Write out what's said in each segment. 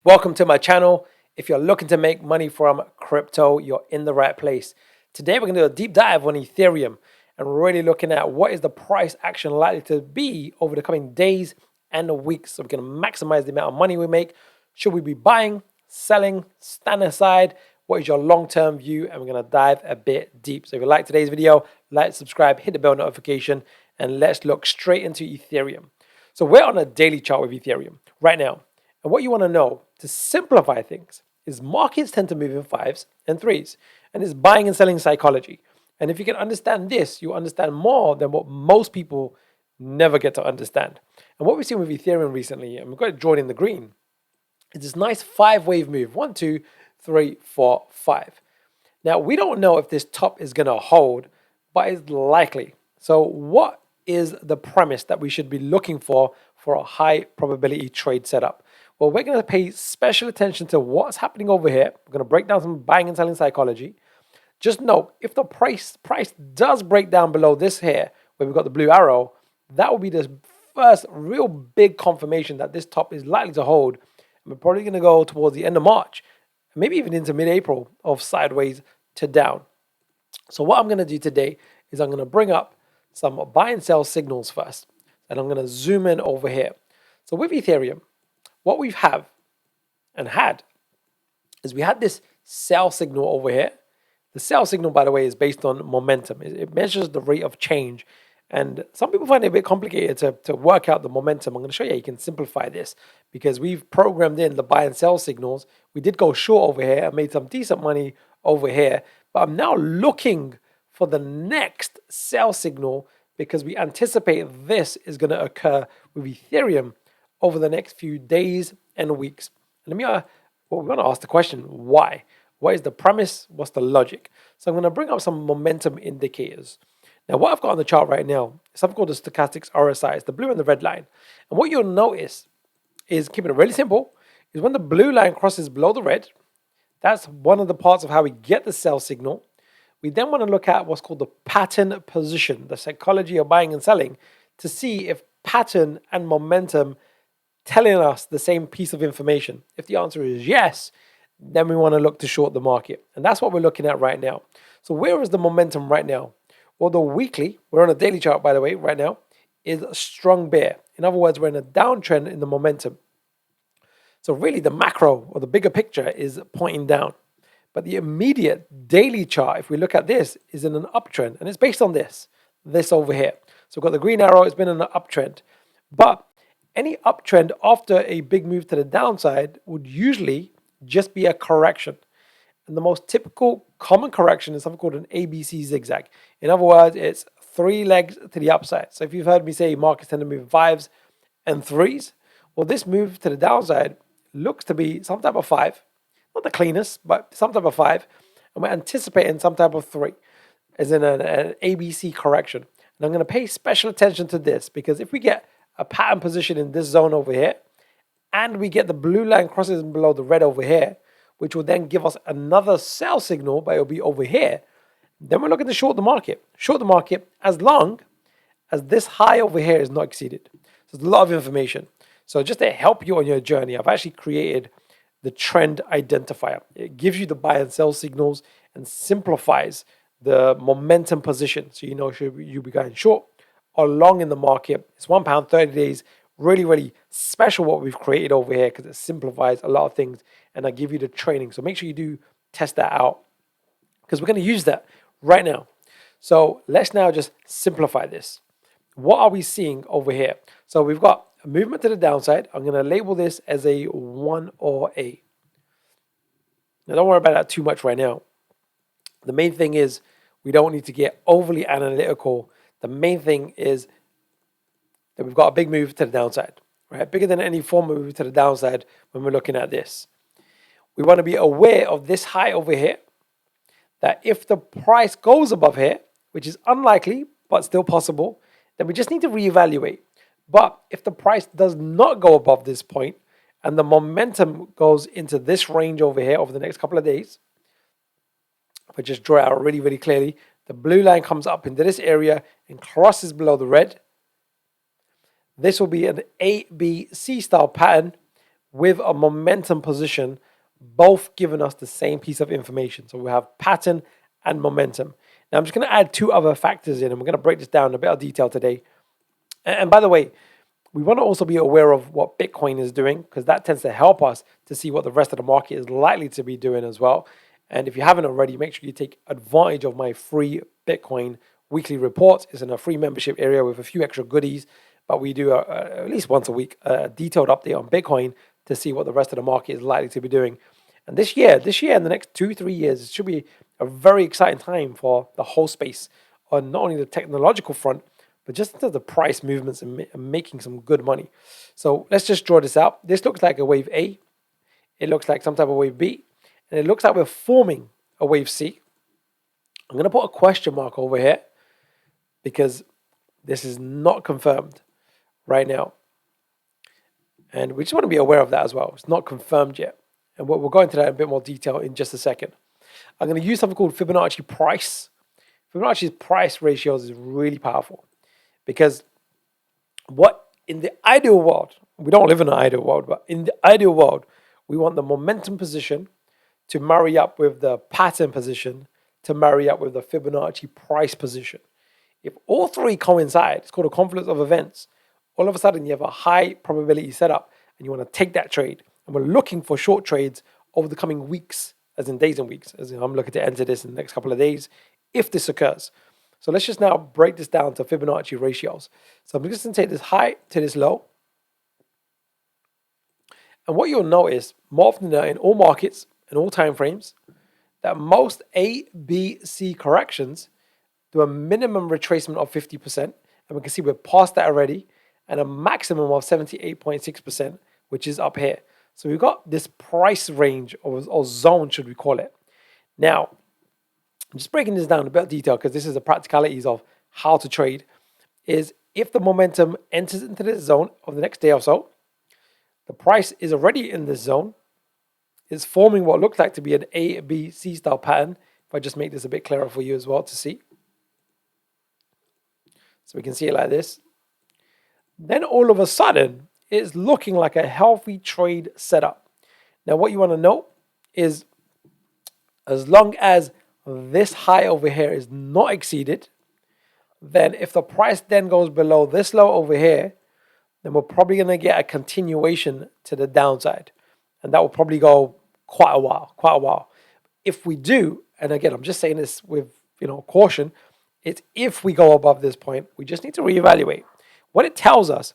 Welcome to my channel. If you're looking to make money from crypto, you're in the right place. Today we're going to do a deep dive on Ethereum and we're really looking at what is the price action likely to be over the coming days and weeks. So we can maximize the amount of money we make. Should we be buying, selling, stand aside? What is your long-term view? And we're going to dive a bit deep. So if you like today's video, like, subscribe, hit the bell notification, and let's look straight into Ethereum. So we're on a daily chart with Ethereum right now. And what you want to know to simplify things is markets tend to move in 5s and 3s, and it's buying and selling psychology. And if you can understand this, you understand more than what most people never get to understand. And what we've seen with Ethereum recently, and we've got it drawn in the green, is this nice 5-wave move. 1, 2, 3, 4, 5. Now, we don't know if this top is going to hold, but it's likely. So what is the premise that we should be looking for a high probability trade setup? Well, we're going to pay special attention to what's happening over here. We're going to break down some buying and selling psychology. Just note, if the price does break down below this here, where we've got the blue arrow, that will be the first real big confirmation that this top is likely to hold. And we're probably going to go towards the end of March, maybe even into mid-April, of sideways to down. So what I'm going to do today is I'm going to bring up some buy and sell signals first. And I'm going to zoom in over here. So with Ethereum, what we have and had is we had this sell signal over here. The sell signal, by the way, is based on momentum. It measures the rate of change. And some people find it a bit complicated to work out the momentum. I'm going to show you can simplify this because we've programmed in the buy and sell signals. We did go short over here and made some decent money over here. But I'm now looking for the next sell signal because we anticipate this is going to occur with Ethereum over the next few days and weeks. And we're going to ask the question, why? What is the premise? What's the logic? So I'm going to bring up some momentum indicators. Now, what I've got on the chart right now is something called the stochastics RSI. It's the blue and the red line. And what you'll notice is, keeping it really simple, is when the blue line crosses below the red, that's one of the parts of how we get the sell signal. We then want to look at what's called the pattern position, the psychology of buying and selling, to see if pattern and momentum telling us the same piece of information. If the answer is yes, then we want to look to short the market. And that's what we're looking at right now. So where is the momentum right now? Well, the weekly, we're on a daily chart, by the way, right now, is a strong bear. In other words, we're in a downtrend in the momentum. So really the macro or the bigger picture is pointing down. But the immediate daily chart, if we look at this, is in an uptrend. And it's based on this over here. So we've got the green arrow, it's been in an uptrend. But any uptrend after a big move to the downside would usually just be a correction. And the most typical common correction is something called an ABC zigzag. In other words, it's 3 legs to the upside. So if you've heard me say markets tend to move in 5s and 3s, well, this move to the downside looks to be some type of 5. Not the cleanest, but some type of 5. And we're anticipating some type of 3, as in an ABC correction. And I'm going to pay special attention to this because if we get a pattern position in this zone over here, and we get the blue line crosses below the red over here, which will then give us another sell signal, but it'll be over here, then we're looking to short the market. Short the market as long as this high over here is not exceeded. So there's a lot of information. So just to help you on your journey, I've actually created the trend identifier. It gives you the buy and sell signals and simplifies the momentum position. So you know, should you be going short or long in the market. It's £1, 30 days. Really, really special what we've created over here because it simplifies a lot of things and I give you the training. So make sure you do test that out because we're going to use that right now. So let's now just simplify this. What are we seeing over here? So we've got a movement to the downside. I'm going to label this as a 1 or A. Now don't worry about that too much right now. The main thing is we don't need to get overly analytical. The main thing is that we've got a big move to the downside, right? Bigger than any form of move to the downside when we're looking at this. We want to be aware of this high over here, that if the price goes above here, which is unlikely, but still possible, then we just need to reevaluate. But if the price does not go above this point and the momentum goes into this range over here over the next couple of days, if I just draw it out really, really clearly, the blue line comes up into this area and crosses below the red. This will be an ABC style pattern with a momentum position, both giving us the same piece of information. So we have pattern and momentum. Now I'm just going to add two other factors in, and we're going to break this down in a bit of detail today. And by the way, we want to also be aware of what Bitcoin is doing, because that tends to help us to see what the rest of the market is likely to be doing as well. And if you haven't already, make sure you take advantage of my free Bitcoin weekly reports. It's in a free membership area with a few extra goodies, but we do at least once a week a detailed update on Bitcoin to see what the rest of the market is likely to be doing. And this year, in the next 2-3 years, it should be a very exciting time for the whole space on not only the technological front, but just into the price movements and making some good money. So let's just draw this out. This looks like a wave A. It looks like some type of wave B. And it looks like we're forming a wave C. I'm going to put a question mark over here because this is not confirmed right now. And we just want to be aware of that as well. It's not confirmed yet. And we'll go into that in a bit more detail in just a second. I'm going to use something called Fibonacci price. Fibonacci's price ratios is really powerful because what in the ideal world, we don't live in an ideal world, but in the ideal world, we want the momentum position to marry up with the pattern position to marry up with the Fibonacci price position. If all three coincide, it's called a confluence of events. All of a sudden, you have a high probability setup and you want to take that trade. And we're looking for short trades over the coming weeks, as in days and weeks, as in I'm looking to enter this in the next couple of days, if this occurs. So let's just now break this down to Fibonacci ratios. So I'm just going to take this high to this low. And what you'll notice more often than not in all markets, in all time frames, that most A, B, C corrections do a minimum retracement of 50%. And we can see we're past that already, and a maximum of 78.6%, which is up here. So we've got this price range or zone, should we call it. Now, I'm just breaking this down in a bit of detail because this is the practicalities of how to trade, is if the momentum enters into this zone of the next day or so, the price is already in this zone, is forming what looks like to be an A, B, C style pattern. If I just make this a bit clearer for you as well to see. So we can see it like this. Then all of a sudden, it's looking like a healthy trade setup. Now, what you want to note is as long as this high over here is not exceeded, then if the price then goes below this low over here, then we're probably going to get a continuation to the downside. And that will probably go quite a while. If we do, and again, I'm just saying this with caution, it's if we go above this point, we just need to reevaluate. What it tells us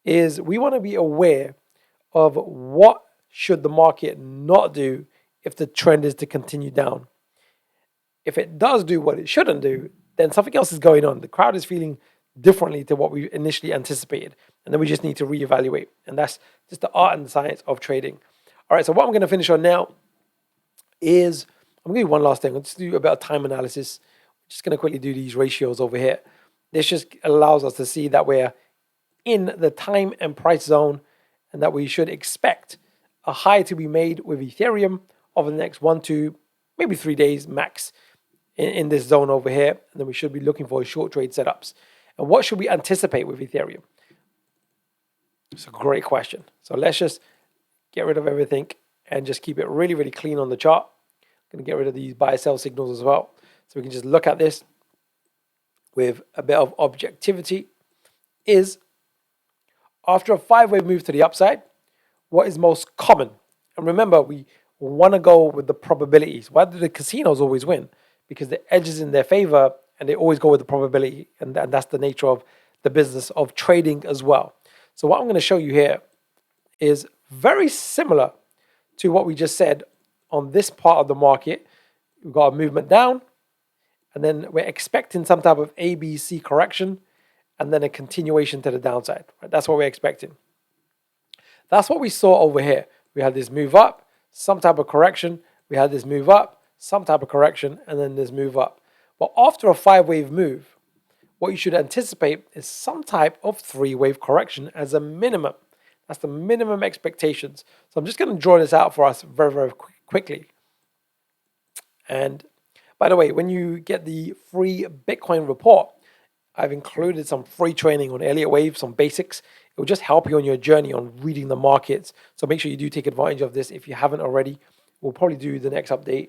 is we want to be aware of what should the market not do if the trend is to continue down. If it does do what it shouldn't do, then something else is going on. The crowd is feeling differently to what we initially anticipated. And then we just need to reevaluate. And that's just the art and the science of trading. All right, so what I'm going to finish on now is, I'm going to do one last thing. I'll just do a bit of time analysis. I'm just going to quickly do these ratios over here. This just allows us to see that we're in the time and price zone and that we should expect a high to be made with Ethereum over the next 1 to maybe 3 days max in this zone over here. And then we should be looking for short trade setups. And what should we anticipate with Ethereum? It's a great question. So let's just get rid of everything and just keep it really, really clean on the chart. I'm going to get rid of these buy-sell signals as well. So we can just look at this with a bit of objectivity. Is after a 5-wave move to the upside, what is most common? And remember, we want to go with the probabilities. Why do the casinos always win? Because the edge is in their favor and they always go with the probability. And that's the nature of the business of trading as well. So what I'm going to show you here is very similar to what we just said on this part of the market. We've got a movement down, and then we're expecting some type of ABC correction, and then a continuation to the downside. Right? That's what we're expecting. That's what we saw over here. We had this move up, some type of correction. We had this move up, some type of correction, and then this move up. But after a 5-wave move, what you should anticipate is some type of 3-wave correction as a minimum. That's the minimum expectations. So I'm just going to draw this out for us very, very quickly. And by the way, when you get the free Bitcoin report, I've included some free training on Elliott Wave, some basics. It will just help you on your journey on reading the markets. So make sure you do take advantage of this if you haven't already. We'll probably do the next update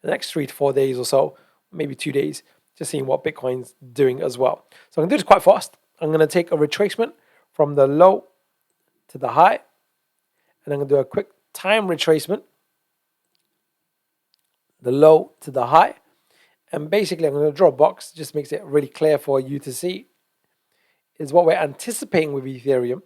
the next 3 to 4 days or so, maybe 2 days, just seeing what Bitcoin's doing as well. So I'm going to do this quite fast. I'm going to take a retracement from the low to the high, and I'm going to do a quick time retracement, the low to the high, and basically I'm going to draw a box, just makes it really clear for you to see, is what we're anticipating with Ethereum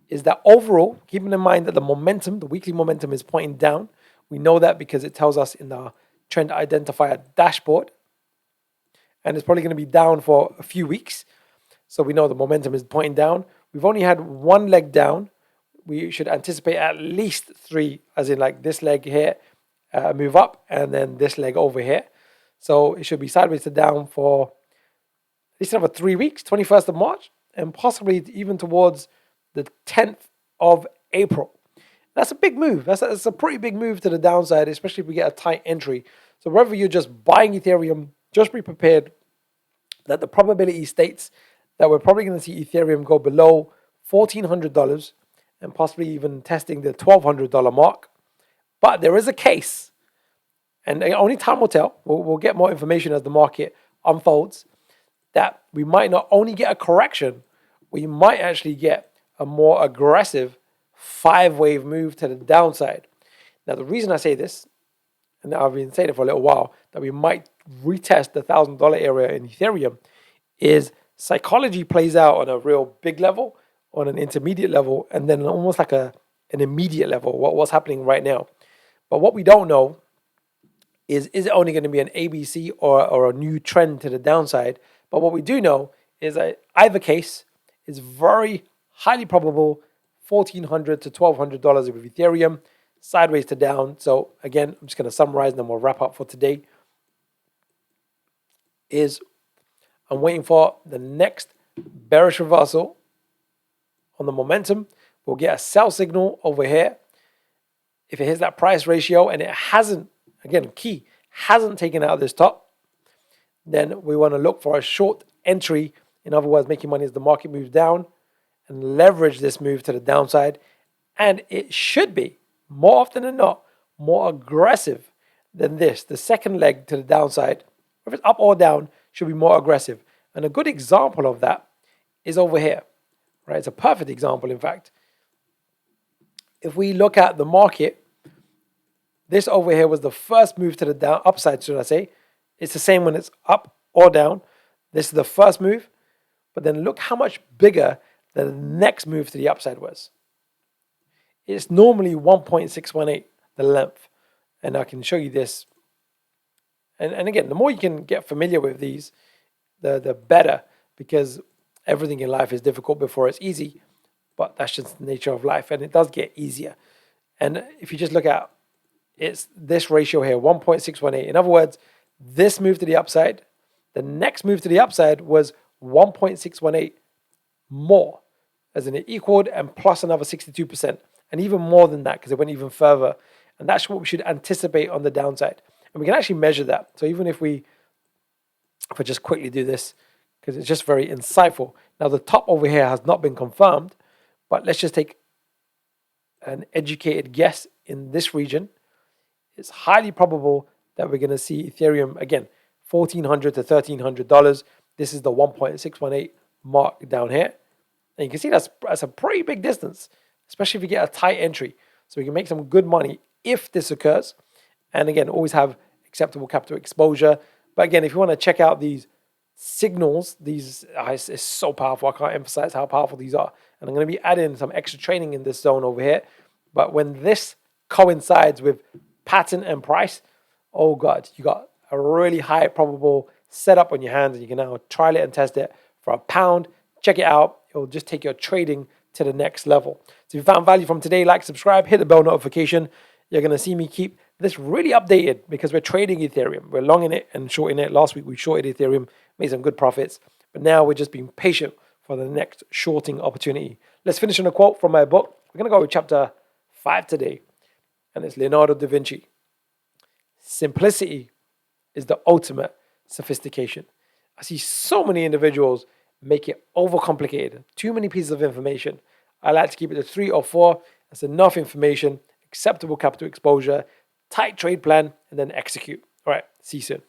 is that overall, keeping in mind that the momentum, the weekly momentum is pointing down. We know that because it tells us in the trend identifier dashboard, and it's probably going to be down for a few weeks. So we know the momentum is pointing down. We've only had one leg down. We should anticipate at least 3, as in like this leg here, move up, and then this leg over here. So it should be sideways to down for at least another 3 weeks, 21st of March, and possibly even towards the 10th of April. That's a big move. That's a pretty big move to the downside, especially if we get a tight entry. So whether you're just buying Ethereum, just be prepared that the probability states that we're probably going to see Ethereum go below $1,400 and possibly even testing the $1,200 mark. But there is a case, and only time will tell. We'll get more information as the market unfolds, that we might not only get a correction, we might actually get a more aggressive 5-wave move to the downside. Now, the reason I say this, and I've been saying it for a little while, that we might retest the $1,000 area in Ethereum, is psychology plays out on a real big level, on an intermediate level, and then almost like an immediate level, what's happening right now. But what we don't know is it only going to be an ABC or a new trend to the downside? But what we do know is that either case is very highly probable $1,400 to $1,200 with Ethereum, sideways to down. So again, I'm just going to summarize and then we'll wrap up for today. I'm waiting for the next bearish reversal on the momentum. We'll get a sell signal over here. If it hits that price ratio and it hasn't, again, key, hasn't taken out this top, then we want to look for a short entry. In other words, making money as the market moves down and leverage this move to the downside. And it should be, more often than not, more aggressive than this. The second leg to the downside, if it's up or down, should be more aggressive. And a good example of that is over here, right? It's a perfect example, in fact. If we look at the market, this over here was the first move to the upside, should I say. It's the same when it's up or down. This is the first move. But then look how much bigger the next move to the upside was. It's normally 1.618, the length. And I can show you this. And again, the more you can get familiar with these, the better, because everything in life is difficult before it's easy. But that's just the nature of life, and it does get easier. And if you just look at it's this ratio here, 1.618. In other words, this move to the upside, the next move to the upside was 1.618 more, as in it equaled and plus another 62%, and even more than that because it went even further. And that's what we should anticipate on the downside. And we can actually measure that. So even if I just quickly do this, because it's just very insightful. Now the top over here has not been confirmed, but let's just take an educated guess in this region. It's highly probable that we're going to see Ethereum, again, $1,400 to $1,300. This is the 1.618 mark down here. And you can see that's a pretty big distance, especially if you get a tight entry. So we can make some good money if this occurs. And again, always have acceptable capital exposure. But again, if you want to check out these signals, it's so powerful. I can't emphasize how powerful these are. And I'm going to be adding some extra training in this zone over here. But when this coincides with pattern and price, oh God, you got a really high probable setup on your hands, and you can now trial it and test it for £1. Check it out. It will just take your trading to the next level. So if you found value from today, like, subscribe, hit the bell notification. You're going to see me keep this really updated because we're trading Ethereum. We're longing it and shorting it. Last week we shorted Ethereum, made some good profits, but now we're just being patient for the next shorting opportunity. Let's finish on a quote from my book. We're going to go with chapter 5 today, and it's Leonardo da Vinci. Simplicity is the ultimate sophistication. I see so many individuals make it overcomplicated. Too many pieces of information. I like to keep it to 3 or 4. That's enough information, acceptable capital exposure, tight trade plan, and then execute. All right, see you soon.